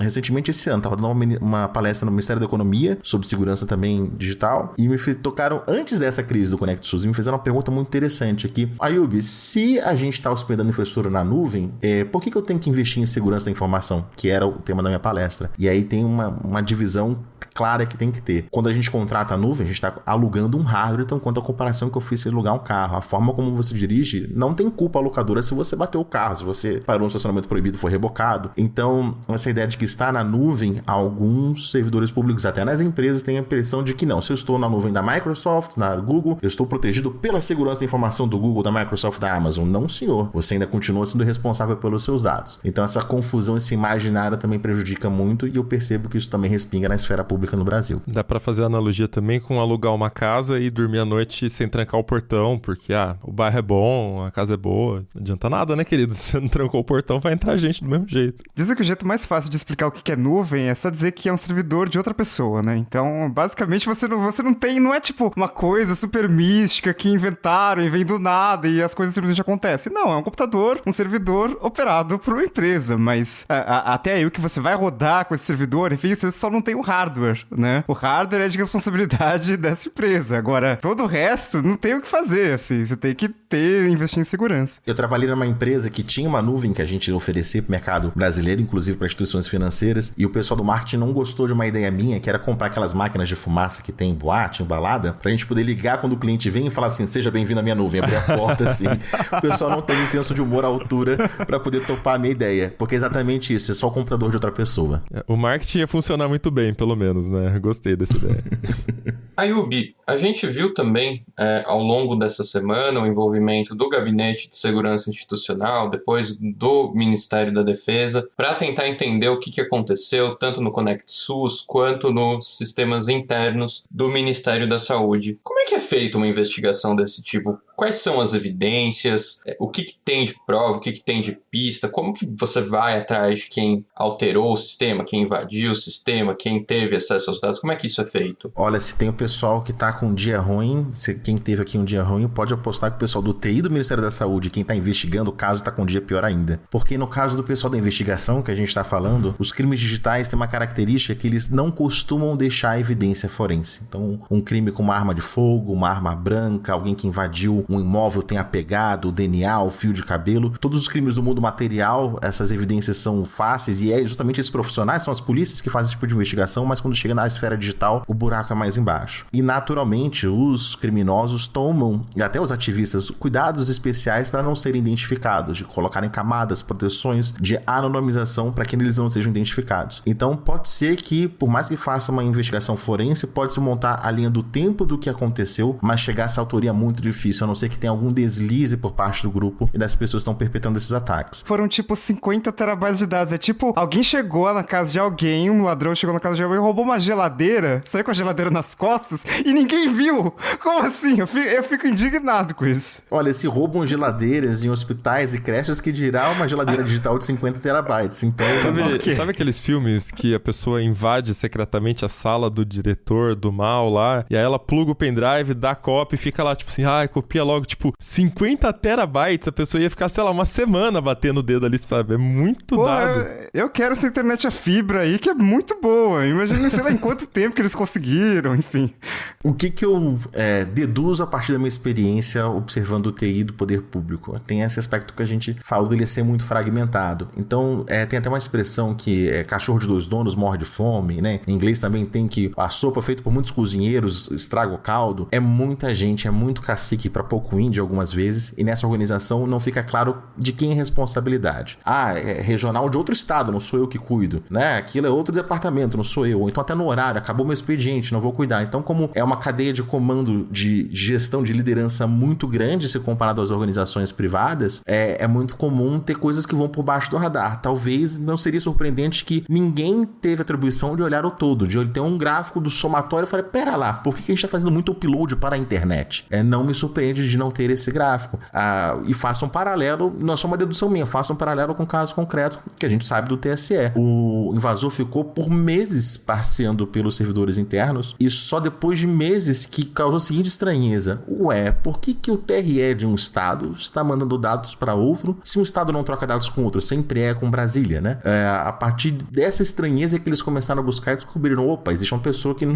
Recentemente, esse ano, estava dando uma palestra no Ministério da Economia sobre segurança também digital, e me tocaram, antes dessa crise do Conect SUS, e me fizeram uma pergunta muito interessante aqui. Ayub, se a gente está hospedando infraestrutura na nuvem, por que eu tenho que investir em segurança da informação? Que era o tema da minha palestra. E aí tem uma divisão clara que tem que ter. Quando a gente contrata a nuvem, a gente está alugando um hardware, então quanto a comparação que eu fiz de alugar um carro, a forma como você dirige, não tem culpa a locadora se você bateu o carro, se você parou no estacionamento proibido, foi rebocado. Então, essa ideia de que está na nuvem, alguns servidores públicos, até nas empresas, têm a impressão de que não, se eu estou na nuvem da Microsoft, na Google, eu estou protegido pela segurança da informação do Google, da Microsoft, da Amazon. Não, senhor. Você ainda continua sendo responsável pelos seus dados. Então, essa confusão, esse imaginário também prejudica muito e eu percebo que isso também respinga na esfera pública no Brasil. Dá pra fazer analogia também com alugar uma casa e dormir à noite sem trancar o portão, porque, o bairro é bom, a casa é boa. Não adianta nada, né, querido? Se você não trancou o portão, vai entrar gente do mesmo jeito. Dizem que o jeito mais fácil de explicar o que é nuvem é só dizer que é um servidor de outra pessoa, né? Então, basicamente, você não tem, não é tipo uma coisa super mística que inventaram e vem do nada e as coisas simplesmente acontecem. Não, é um computador, um servidor operado por uma empresa, mas até aí o que você vai rodar com esse servidor, enfim, você só não tem o hardware, né? O hardware é de responsabilidade dessa empresa. Agora, todo o resto não tem o que fazer, assim, você tem que investir em segurança. Eu trabalhei numa empresa que tinha uma nuvem que a gente oferecia para o mercado brasileiro, inclusive para instituições financeiras, e o pessoal do marketing não gostou de uma ideia minha, que era comprar aquelas máquinas de fumaça que tem em boate, em balada, pra gente poder ligar quando o cliente vem e falar assim, seja bem-vindo à minha nuvem, abrir a porta assim. O pessoal não teve senso de humor à altura para poder topar a minha ideia, porque é exatamente isso, é só o computador de outra pessoa. O marketing ia funcionar muito bem, pelo menos, né? Gostei dessa ideia. Ayub, a gente viu também ao longo dessa semana o envolvimento do Gabinete de Segurança Institucional, depois do Ministério da Defesa, para tentar entender o que aconteceu tanto no Conect SUS quanto nos sistemas internos do Ministério da Saúde. Como é que é feita uma investigação desse tipo? Quais são as evidências? O que tem de prova? O que tem de pista? Como que você vai atrás de quem alterou o sistema, quem invadiu o sistema, quem teve acesso aos dados? Como é que isso é feito? Olha, se tem o pessoal que tá com um dia ruim, quem teve aqui um dia ruim, pode apostar que o pessoal do TI do Ministério da Saúde, quem tá investigando o caso, tá com um dia pior ainda. Porque no caso do pessoal da investigação que a gente tá falando, os crimes digitais têm uma característica que eles não costumam deixar evidência forense. Então, um crime com uma arma de fogo, uma arma branca, alguém que invadiu um imóvel tem apegado, o DNA, o fio de cabelo, todos os crimes do mundo material, essas evidências são fáceis e é justamente esses profissionais, são as polícias que fazem esse tipo de investigação, mas quando chega na esfera digital, o buraco é mais embaixo. E naturalmente, os criminosos tomam, e até os ativistas, cuidados especiais para não serem identificados, de colocarem camadas, proteções de anonimização para que eles não sejam identificados. Então, pode ser que, por mais que faça uma investigação forense, pode-se montar a linha do tempo do que aconteceu, mas chegar a essa autoria é muito difícil, a não ser que tenha algum deslize por parte do grupo e das pessoas que estão perpetrando esses ataques. Foram tipo 50 terabytes de dados. É tipo, alguém chegou na casa de alguém, um ladrão chegou na casa de alguém, roubou uma geladeira, saiu com a geladeira nas costas e ninguém viu. Como assim? Eu fico indignado com isso. Olha, se roubam geladeiras em hospitais e creches, que dirá uma geladeira digital de 50 terabytes. Então, sabe aqueles filmes que a pessoa invade secretamente a sala do diretor do mal lá, e aí ela pluga o pendrive, dá cópia e fica lá, tipo assim, copia logo, tipo, 50 terabytes, a pessoa ia ficar, sei lá, uma semana batendo o dedo ali, sabe? É muito dado. Eu quero essa internet a fibra aí, que é muito boa. Imagina, sei lá, em quanto tempo que eles conseguiram, enfim. O que eu deduzo a partir da minha experiência observando o TI do poder público? Tem esse aspecto que a gente fala dele ser muito fragmentado. Então, tem até uma expressão que cachorro de dois donos morre de fome, né? Em inglês também tem que a sopa feita por muitos cozinheiros estraga o caldo. É muita gente, é muito cacique para pouco índio algumas vezes, e nessa organização não fica claro de quem é responsabilidade. É regional de outro estado, não sou eu que cuido, né? Aquilo é outro departamento, não sou eu. Ou então até no horário, acabou meu expediente, não vou cuidar. Então, como é uma cadeia de comando de gestão de liderança muito grande, se comparado às organizações privadas, é muito comum ter coisas que vão por baixo do radar. Talvez não seria surpreendente que ninguém teve a atribuição de olhar o todo, de ter um gráfico do somatório e falar, pera lá, por que a gente está fazendo muito upload para a internet? Não me surpreende de não ter esse gráfico. E faça um paralelo, não é só uma dedução minha, faça um paralelo com o caso concreto que a gente sabe do TSE. O invasor ficou por meses passeando pelos servidores internos e só depois de meses que causou a seguinte estranheza. Por que o TRE de um estado está mandando dados para outro se um estado não troca dados com outro? Sempre é com Brasília, né? A partir dessa estranheza que eles começaram a buscar e descobriram, existe uma pessoa que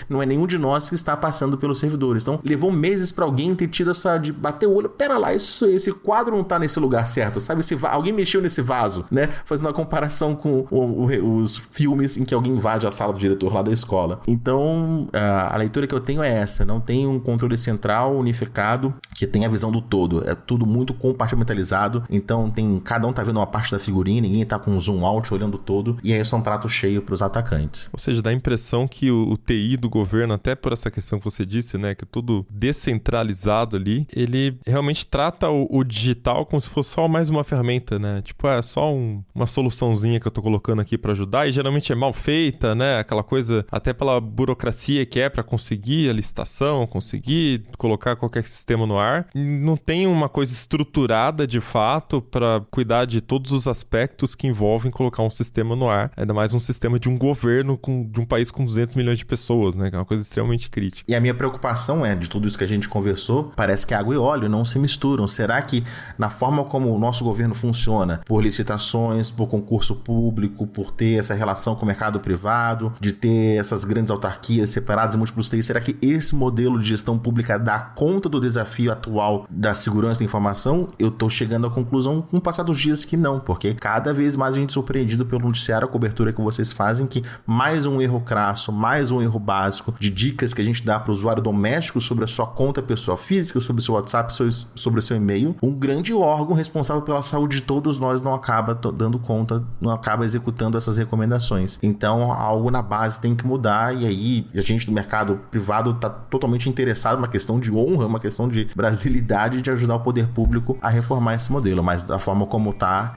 não é nenhum de nós que está passando pelos servidores. servidores. Então, levou meses pra alguém ter tido essa de bater o olho. Pera lá, esse quadro não tá nesse lugar certo, sabe? Alguém mexeu nesse vaso, né? Fazendo uma comparação com os filmes em que alguém invade a sala do diretor lá da escola. Então, a leitura que eu tenho é essa. Não tem um controle central unificado que tenha a visão do todo. É tudo muito compartimentalizado. Então, cada um tá vendo uma parte da figurinha, ninguém tá com um zoom out olhando todo. E aí é só um prato cheio pros atacantes. Ou seja, dá a impressão que o TI do governo, até por essa questão que você disse, né? Que é tudo descentralizado ali, ele realmente trata o digital como se fosse só mais uma ferramenta, né? Tipo, é só uma soluçãozinha que eu tô colocando aqui pra ajudar, e geralmente é mal feita, né? Aquela coisa, até pela burocracia que é pra conseguir a licitação, conseguir colocar qualquer sistema no ar. Não tem uma coisa estruturada, de fato, pra cuidar de todos os aspectos que envolvem colocar um sistema no ar. Ainda mais um sistema de um governo de um país com 200 milhões de pessoas, né? Que é uma coisa extremamente crítica. E a minha preocupação de tudo isso que a gente conversou, parece que água e óleo não se misturam. Será que na forma como o nosso governo funciona, por licitações, por concurso público, por ter essa relação com o mercado privado, de ter essas grandes autarquias separadas em múltiplos TIs, será que esse modelo de gestão pública dá conta do desafio atual da segurança da informação? Eu tô chegando à conclusão com o passar dos dias que não, porque cada vez mais a gente é surpreendido pelo noticiário, a cobertura que vocês fazem, que mais um erro crasso, mais um erro básico de dicas que a gente dá para o usuário doméstico sobre a sua conta pessoa física, sobre o seu WhatsApp, sobre o seu e-mail. Um grande órgão responsável pela saúde de todos nós não acaba dando conta, não acaba executando essas recomendações. Então, algo na base tem que mudar, e aí a gente do mercado privado está totalmente interessado, uma questão de honra, uma questão de brasilidade de ajudar o poder público a reformar esse modelo, mas da forma como está,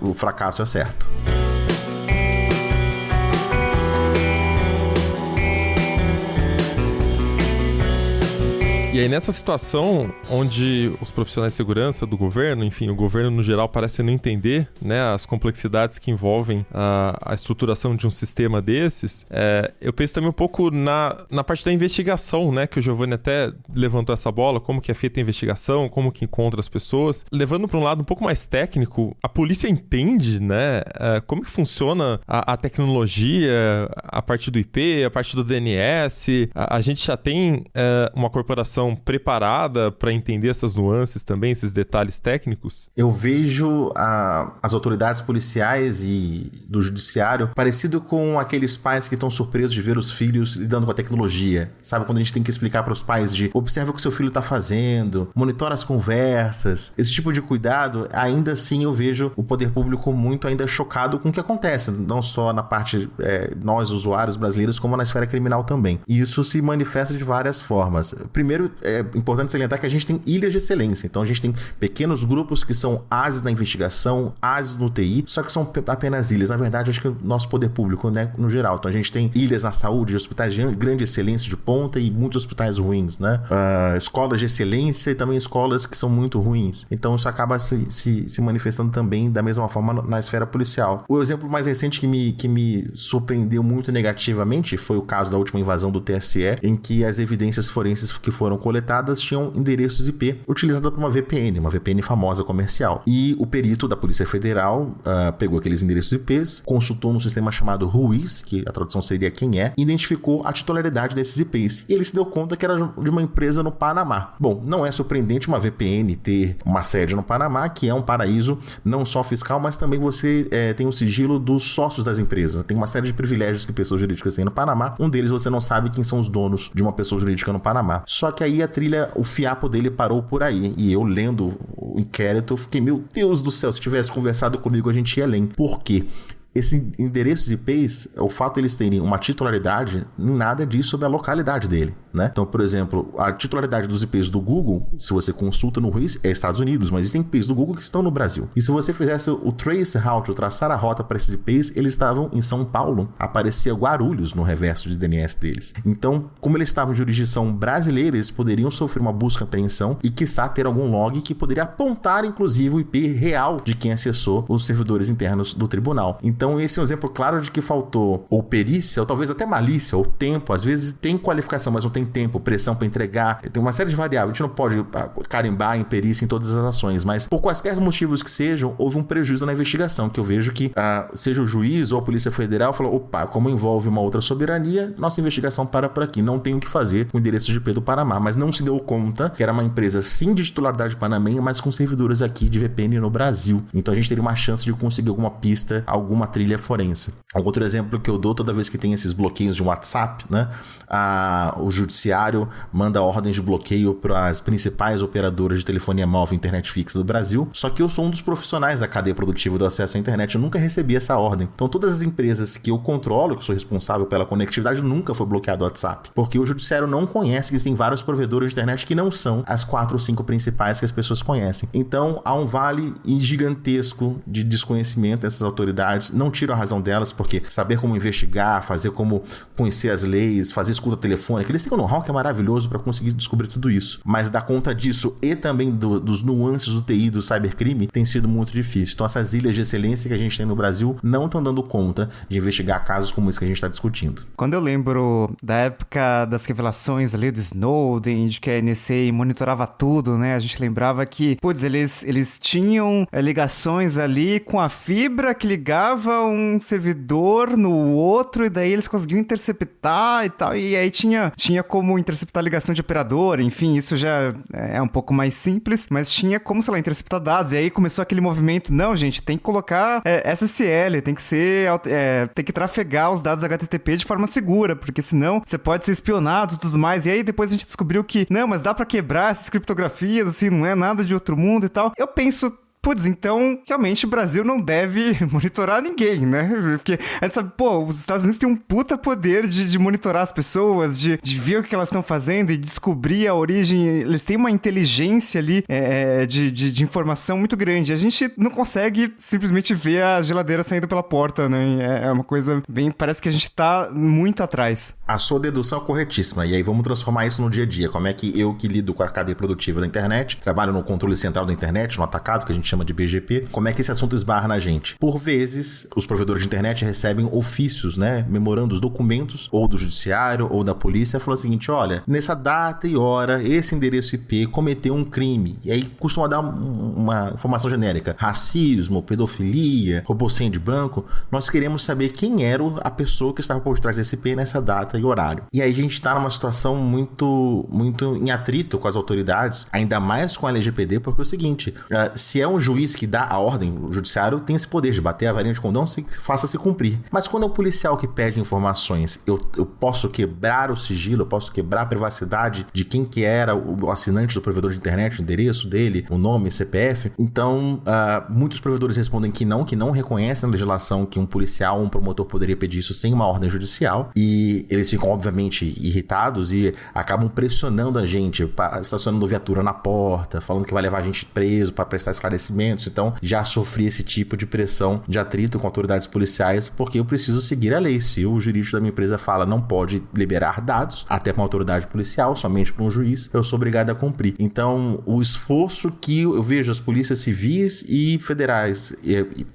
o fracasso é certo. E aí nessa situação onde os profissionais de segurança do governo, enfim, o governo no geral parece não entender, né, as complexidades que envolvem a estruturação de um sistema desses, eu penso também um pouco na parte da investigação, né, que o Giovanni até levantou essa bola, como que é feita a investigação, como que encontra as pessoas. Levando para um lado um pouco mais técnico, a polícia entende, né, como que funciona a tecnologia a partir do IP, a partir do DNS. A gente já tem uma corporação preparada para entender essas nuances também, esses detalhes técnicos? Eu vejo as autoridades policiais e do judiciário parecido com aqueles pais que estão surpresos de ver os filhos lidando com a tecnologia. Sabe, quando a gente tem que explicar para os pais de observa o que seu filho está fazendo, monitora as conversas, esse tipo de cuidado. Ainda assim eu vejo o poder público muito ainda chocado com o que acontece, não só na parte nós usuários brasileiros, como na esfera criminal também. E isso se manifesta de várias formas. Primeiro, é importante salientar que a gente tem ilhas de excelência. Então a gente tem pequenos grupos que são ases na investigação, ases no TI, só que são apenas ilhas. Na verdade, acho que o nosso poder público, né, no geral. Então a gente tem ilhas na saúde, hospitais de grande excelência de ponta e muitos hospitais ruins, né? Escolas de excelência e também escolas que são muito ruins. Então isso acaba se manifestando também da mesma forma na esfera policial. O exemplo mais recente que me surpreendeu muito negativamente foi o caso da última invasão do TSE, em que as evidências forenses que foram coletadas tinham endereços IP utilizados por uma VPN famosa comercial. E o perito da Polícia Federal pegou aqueles endereços IPs, consultou num sistema chamado RUIS, que a tradução seria quem é, e identificou a titularidade desses IPs. E ele se deu conta que era de uma empresa no Panamá. Bom, não é surpreendente uma VPN ter uma sede no Panamá, que é um paraíso não só fiscal, mas também você tem o sigilo dos sócios das empresas. Tem uma série de privilégios que pessoas jurídicas têm no Panamá. Um deles você não sabe quem são os donos de uma pessoa jurídica no Panamá. Só que aí o fiapo dele parou por aí. E eu lendo o inquérito, eu fiquei, meu Deus do céu, se tivesse conversado comigo, a gente ia além. Por quê? Esses endereços IPs, o fato de eles terem uma titularidade, nada diz sobre a localidade dele, né? Então, por exemplo, a titularidade dos IPs do Google, se você consulta no RUIS, é Estados Unidos, mas existem IPs do Google que estão no Brasil. E se você fizesse o trace route, o traçar a rota para esses IPs, eles estavam em São Paulo, aparecia Guarulhos no reverso de DNS deles. Então, como eles estavam em jurisdição brasileira, eles poderiam sofrer uma busca e apreensão e, quiçá, ter algum log que poderia apontar, inclusive, o IP real de quem acessou os servidores internos do tribunal. Então esse é um exemplo claro de que faltou ou perícia, ou talvez até malícia, ou tempo. Às vezes tem qualificação, mas não tem tempo, pressão para entregar. Tem uma série de variáveis. A gente não pode carimbar em perícia em todas as ações, mas por quaisquer motivos que sejam, houve um prejuízo na investigação, que eu vejo que seja o juiz ou a Polícia Federal falou, opa, como envolve uma outra soberania, nossa investigação para por aqui. Não tem o que fazer com o endereço de IP do Panamá, mas não se deu conta que era uma empresa sim de titularidade panamenha, mas com servidores aqui de VPN no Brasil. Então a gente teria uma chance de conseguir alguma pista, alguma trilha forense. Outro exemplo que eu dou toda vez que tem esses bloqueios de WhatsApp, né? O judiciário manda ordens de bloqueio para as principais operadoras de telefonia móvel e internet fixa do Brasil, só que eu sou um dos profissionais da cadeia produtiva do acesso à internet, eu nunca recebi essa ordem. Então todas as empresas que eu controlo, que sou responsável pela conectividade, nunca foi bloqueado o WhatsApp, porque o judiciário não conhece que existem vários provedores de internet que não são as 4 ou 5 principais que as pessoas conhecem. Então há um vale gigantesco de desconhecimento dessas autoridades, não tiro a razão delas, porque saber como investigar, fazer como conhecer as leis, fazer escuta telefônica, eles têm um know-how que é maravilhoso para conseguir descobrir tudo isso, mas dar conta disso e também dos nuances do TI, do cybercrime, tem sido muito difícil. Então essas ilhas de excelência que a gente tem no Brasil não estão dando conta de investigar casos como esse que a gente está discutindo. Quando eu lembro da época das revelações ali do Snowden, de que a NSA monitorava tudo, né? A gente lembrava que, putz, eles tinham ligações ali com a fibra que ligava um servidor no outro, e daí eles conseguiam interceptar e tal, e aí tinha como interceptar a ligação de operador, enfim, isso já é um pouco mais simples, mas tinha como, sei lá, interceptar dados, e aí começou aquele movimento, não, gente, tem que colocar SSL, tem que trafegar os dados HTTP de forma segura, porque senão você pode ser espionado e tudo mais, e aí depois a gente descobriu que, não, mas dá pra quebrar essas criptografias, assim, não é nada de outro mundo e tal. Eu penso, putz, então, realmente, o Brasil não deve monitorar ninguém, né? Porque a gente sabe, os Estados Unidos têm um puta poder de monitorar as pessoas, de ver o que elas estão fazendo e descobrir a origem. Eles têm uma inteligência ali de informação muito grande. A gente não consegue simplesmente ver a geladeira saindo pela porta, né? É uma coisa bem... Parece que a gente tá muito atrás. A sua dedução é corretíssima. E aí vamos transformar isso no dia a dia. Como é que eu, que lido com a cadeia produtiva da internet, trabalho no controle central da internet, no atacado, que a gente chama de BGP, como é que esse assunto esbarra na gente? Por vezes, os provedores de internet recebem ofícios, né, memorandos, documentos, ou do judiciário, ou da polícia, falando o seguinte, olha, nessa data e hora, esse endereço IP cometeu um crime. E aí costuma dar uma informação genérica, racismo, pedofilia, roubo senha de banco. Nós queremos saber quem era a pessoa que estava por trás desse IP nessa data e horário. E aí a gente está numa situação muito, muito em atrito com as autoridades, ainda mais com a LGPD, porque é o seguinte, se é um juiz que dá a ordem, o judiciário tem esse poder de bater a varinha de condão, faça-se cumprir. Mas quando é o policial que pede informações, eu posso quebrar o sigilo, eu posso quebrar a privacidade de quem que era o assinante do provedor de internet, o endereço dele, o nome, CPF. Então, muitos provedores respondem que não reconhecem a legislação que um policial ou um promotor poderia pedir isso sem uma ordem judicial, e eles ficam, obviamente, irritados e acabam pressionando a gente, estacionando viatura na porta, falando que vai levar a gente preso para prestar esclarecimentos. Então, já sofri esse tipo de pressão, de atrito com autoridades policiais, porque eu preciso seguir a lei. Se o jurídico da minha empresa fala não pode liberar dados, até para uma autoridade policial, somente para um juiz, eu sou obrigado a cumprir. Então, o esforço que eu vejo as polícias civis e federais,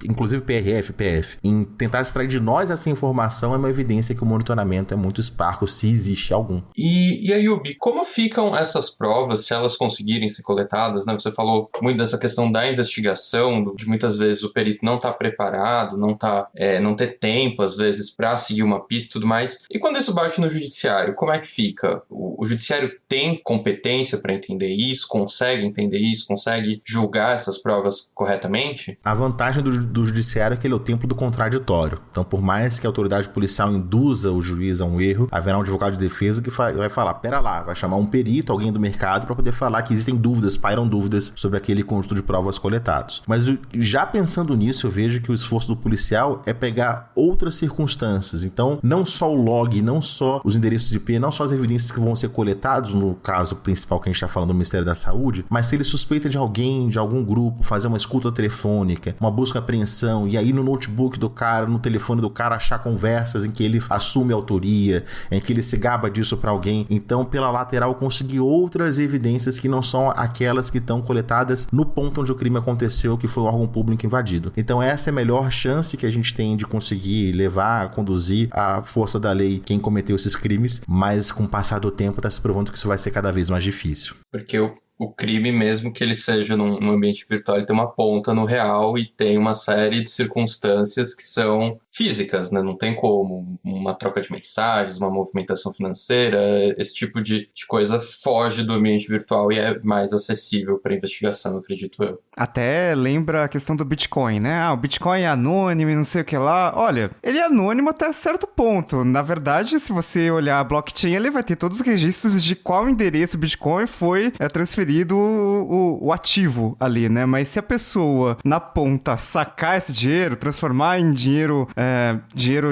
inclusive PRF, PF, em tentar extrair de nós essa informação é uma evidência que o monitoramento é muito esparso, se existe algum. E Ayub, como ficam essas provas se elas conseguirem ser coletadas, né? Você falou muito dessa questão da investigação, de muitas vezes o perito não estar preparado, não ter tempo, às vezes, para seguir uma pista e tudo mais. E quando isso bate no judiciário, como é que fica? O judiciário tem competência para entender isso? Consegue entender isso? Consegue julgar essas provas corretamente? A vantagem do judiciário é que ele é o templo do contraditório. Então, por mais que a autoridade policial induza o juiz a um erro, haverá um advogado de defesa que vai falar, pera lá, vai chamar um perito, alguém do mercado, para poder falar que existem dúvidas, pairam dúvidas sobre aquele conjunto de provas coletados. Mas já pensando nisso, eu vejo que o esforço do policial é pegar outras circunstâncias. Então, não só o log, não só os endereços de IP, não só as evidências que vão ser coletados, no caso principal que a gente está falando do Ministério da Saúde, mas se ele suspeita de alguém, de algum grupo, fazer uma escuta telefônica, uma busca e apreensão, e aí no notebook do cara, no telefone do cara, achar conversas em que ele assume a autoria, em que ele se gaba disso para alguém. Então, pela lateral, conseguir outras evidências que não são aquelas que estão coletadas no ponto onde o crime aconteceu, que foi um órgão público invadido. Então essa é a melhor chance que a gente tem de conseguir levar, conduzir à força da lei quem cometeu esses crimes, mas com o passar do tempo está se provando que isso vai ser cada vez mais difícil. Porque o crime, mesmo que ele seja num ambiente virtual, ele tem uma ponta no real e tem uma série de circunstâncias que são físicas, né? Não tem como. Uma troca de mensagens, uma movimentação financeira, esse tipo de coisa foge do ambiente virtual e é mais acessível para investigação, acredito eu. Até lembra a questão do Bitcoin, né? O Bitcoin é anônimo e não sei o que lá. Olha, ele é anônimo até certo ponto. Na verdade, se você olhar a blockchain, ele vai ter todos os registros de qual endereço o Bitcoin foi transferido o ativo ali, né? Mas se a pessoa, na ponta, sacar esse dinheiro, transformar em dinheiro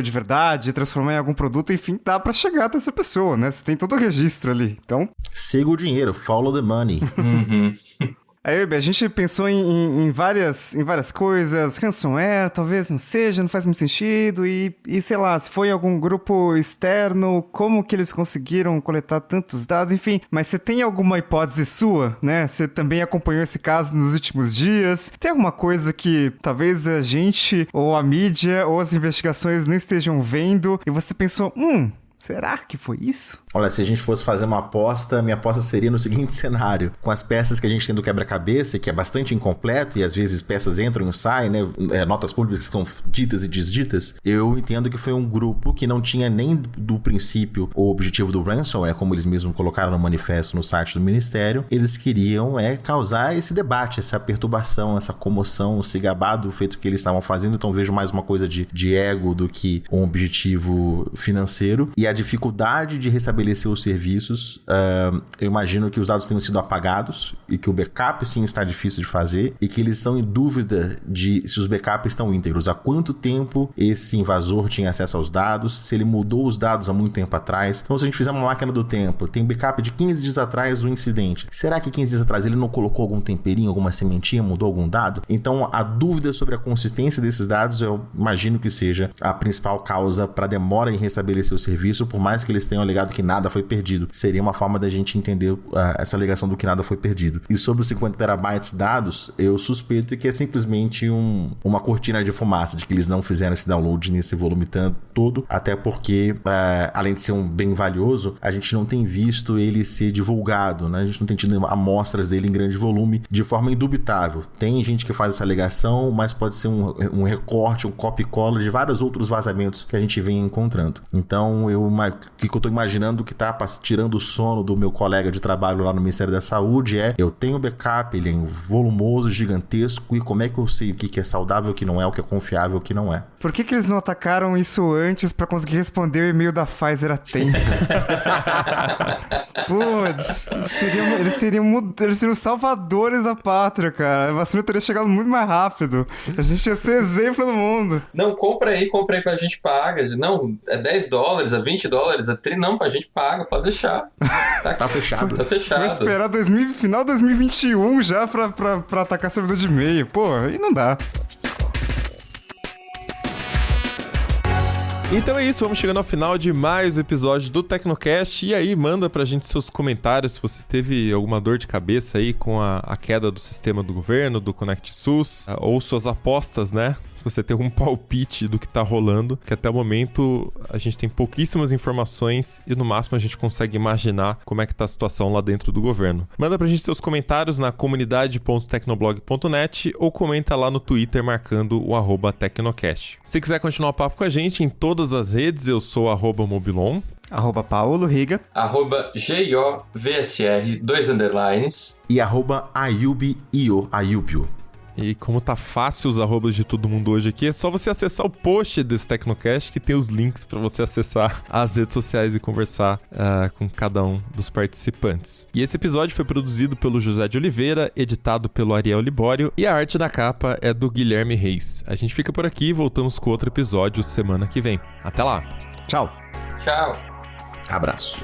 de verdade, transformar em algum produto, enfim, dá pra chegar até essa pessoa, né? Você tem todo o registro ali, então... Siga o dinheiro, follow the money. Uhum. Aí, a gente pensou em várias coisas, ransomware, talvez não seja, não faz muito sentido, e sei lá, se foi algum grupo externo, como que eles conseguiram coletar tantos dados, enfim, mas você tem alguma hipótese sua, né? Você também acompanhou esse caso nos últimos dias? Tem alguma coisa que talvez a gente, ou a mídia, ou as investigações não estejam vendo, e você pensou, será que foi isso? Olha, se a gente fosse fazer uma aposta, minha aposta seria no seguinte cenário. Com as peças que a gente tem do quebra-cabeça, que é bastante incompleto, e às vezes peças entram e saem, né? Notas públicas que são ditas e desditas, eu entendo que foi um grupo que não tinha nem do princípio o objetivo do ransomware, como eles mesmos colocaram no manifesto no site do Ministério. Eles queriam causar esse debate, essa perturbação, essa comoção, se gabar do feito que eles estavam fazendo. Então vejo mais uma coisa de ego do que um objetivo financeiro. E a dificuldade de restabelecer os serviços, eu imagino que os dados tenham sido apagados e que o backup sim está difícil de fazer e que eles estão em dúvida de se os backups estão íntegros, há quanto tempo esse invasor tinha acesso aos dados, se ele mudou os dados há muito tempo atrás. Então se a gente fizer uma máquina do tempo, tem backup de 15 dias atrás do incidente, será que 15 dias atrás ele não colocou algum temperinho, alguma sementinha, mudou algum dado? Então a dúvida sobre a consistência desses dados eu imagino que seja a principal causa para a demora em restabelecer o serviço, por mais que eles tenham alegado que nada foi perdido. Seria uma forma da gente entender essa alegação do que nada foi perdido. E sobre os 50 terabytes de dados, eu suspeito que é simplesmente uma cortina de fumaça, de que eles não fizeram esse download nesse volume todo, até porque, além de ser um bem valioso, a gente não tem visto ele ser divulgado, né? A gente não tem tido amostras dele em grande volume de forma indubitável. Tem gente que faz essa alegação, mas pode ser um recorte, um copy cola de vários outros vazamentos que a gente vem encontrando. Então, o que eu tô imaginando que tá tirando o sono do meu colega de trabalho lá no Ministério da Saúde eu tenho backup, ele é volumoso, gigantesco, e como é que eu sei o que é saudável, o que não é, o que é confiável, o que não é? Por que eles não atacaram isso antes pra conseguir responder o e-mail da Pfizer a tempo? Putz, eles seriam salvadores da pátria, cara. A vacina teria chegado muito mais rápido. A gente ia ser exemplo no mundo. Não, compra aí que a gente paga. Não, é $10, é $20, é 30. Não, a gente paga, pode deixar. Tá fechado. Tá fechado. Vou esperar final 2021 já pra atacar servidor de e-mail. Pô, aí não dá. Então é isso, vamos chegando ao final de mais um episódio do Tecnocast. E aí, manda pra gente seus comentários se você teve alguma dor de cabeça aí com a queda do sistema do governo, do Conect SUS, ou suas apostas, né? Se você tem algum palpite do que tá rolando, que até o momento a gente tem pouquíssimas informações e no máximo a gente consegue imaginar como é que tá a situação lá dentro do governo. Manda pra gente seus comentários na comunidade.tecnoblog.net ou comenta lá no Twitter marcando o @Tecnocast. Se quiser continuar o papo com a gente em todas as redes, eu sou @Mobilon. @Paulo Riga. @GIOVSR, 2 underlines. E @Ayubio. E como tá fácil os arrobas de todo mundo hoje aqui, é só você acessar o post desse Tecnocast, que tem os links para você acessar as redes sociais e conversar com cada um dos participantes. E esse episódio foi produzido pelo José de Oliveira, editado pelo Ariel Libório, e a arte da capa é do Guilherme Reis. A gente fica por aqui e voltamos com outro episódio semana que vem. Até lá! Tchau! Tchau! Abraço.